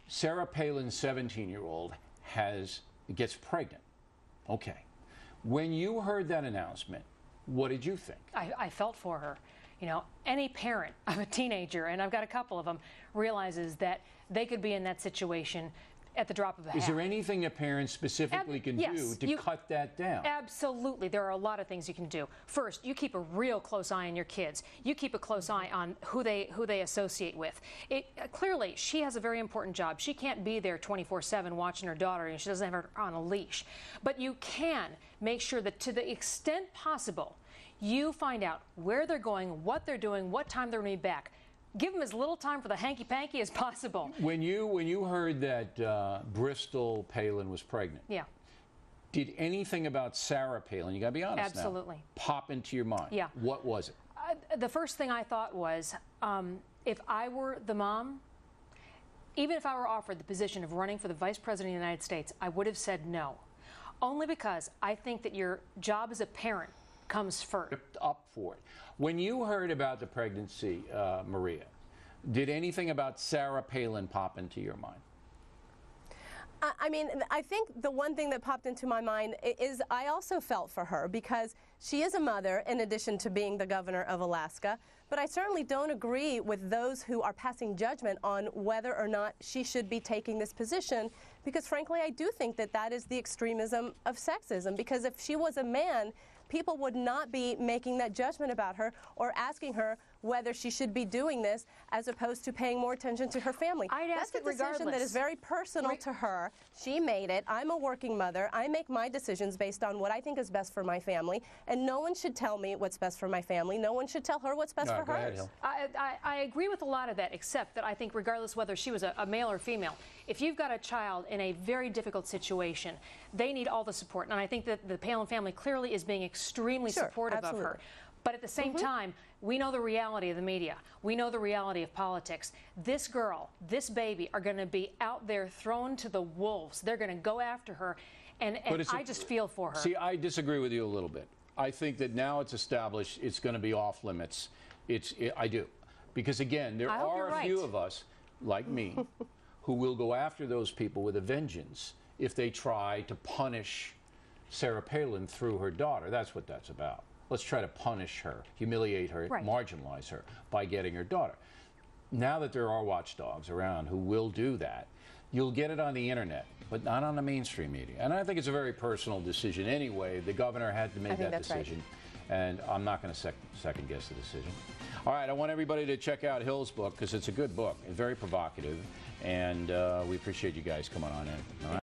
Sarah Palin's 17-year-old gets pregnant. Okay. When you heard that announcement, what did you think? I felt for her. You know, any parent of a teenager, and I've got a couple of them, realizes that they could be in that situation at the drop of a hat. Is there anything a parent specifically can do to cut that down? Absolutely. There are a lot of things you can do. First, you keep a real close eye on your kids. You keep a close eye on who they associate with. Clearly, she has a very important job. She can't be there 24/7 watching her daughter, and she doesn't have her on a leash. But you can make sure that to the extent possible, you find out where they're going, what they're doing, what time they're going to be back. Give them as little time for the hanky-panky as possible. When you heard that Bristol Palin was pregnant, yeah, did anything about Sarah Palin, you got to be honest absolutely, now, pop into your mind? Yeah. What was it? The first thing I thought was, if I were the mom, even if I were offered the position of running for the Vice President of the United States, I would have said no. Only because I think that your job as a parent comes first. Up for it. When you heard about the pregnancy, Maria, did anything about Sarah Palin pop into your mind? I mean, I think the one thing that popped into my mind is I also felt for her because she is a mother in addition to being the governor of Alaska. But I certainly don't agree with those who are passing judgment on whether or not she should be taking this position because, frankly, I do think that that is the extremism of sexism because if she was a man, people would not be making that judgment about her or asking her whether she should be doing this as opposed to paying more attention to her family. That's a decision that is very personal to her. She made it. I'm a working mother. I make my decisions based on what I think is best for my family, and no one should tell me what's best for my family. No one should tell her what's best for hers. I agree with a lot of that, except that I think regardless whether she was a male or female, if you've got a child in a very difficult situation, they need all the support. And I think that the Palin family clearly is being extremely supportive of her. But at the same time, we know the reality of the media. We know the reality of politics. This girl, this baby are going to be out there thrown to the wolves. They're going to go after her, and I just feel for her. See, I disagree with you a little bit. I think that now it's established it's going to be off limits. I do. Because, again, there are a few of us, like me, who will go after those people with a vengeance if they try to punish Sarah Palin through her daughter. That's what that's about. Let's try to punish her, humiliate her, marginalize her by getting her daughter. Now that there are watchdogs around who will do that, you'll get it on the internet, but not on the mainstream media. And I think it's a very personal decision anyway. The governor had to make that decision, and I'm not going to second guess the decision. All right, I want everybody to check out Hill's book because it's a good book. It's very provocative, and we appreciate you guys coming on in. All right?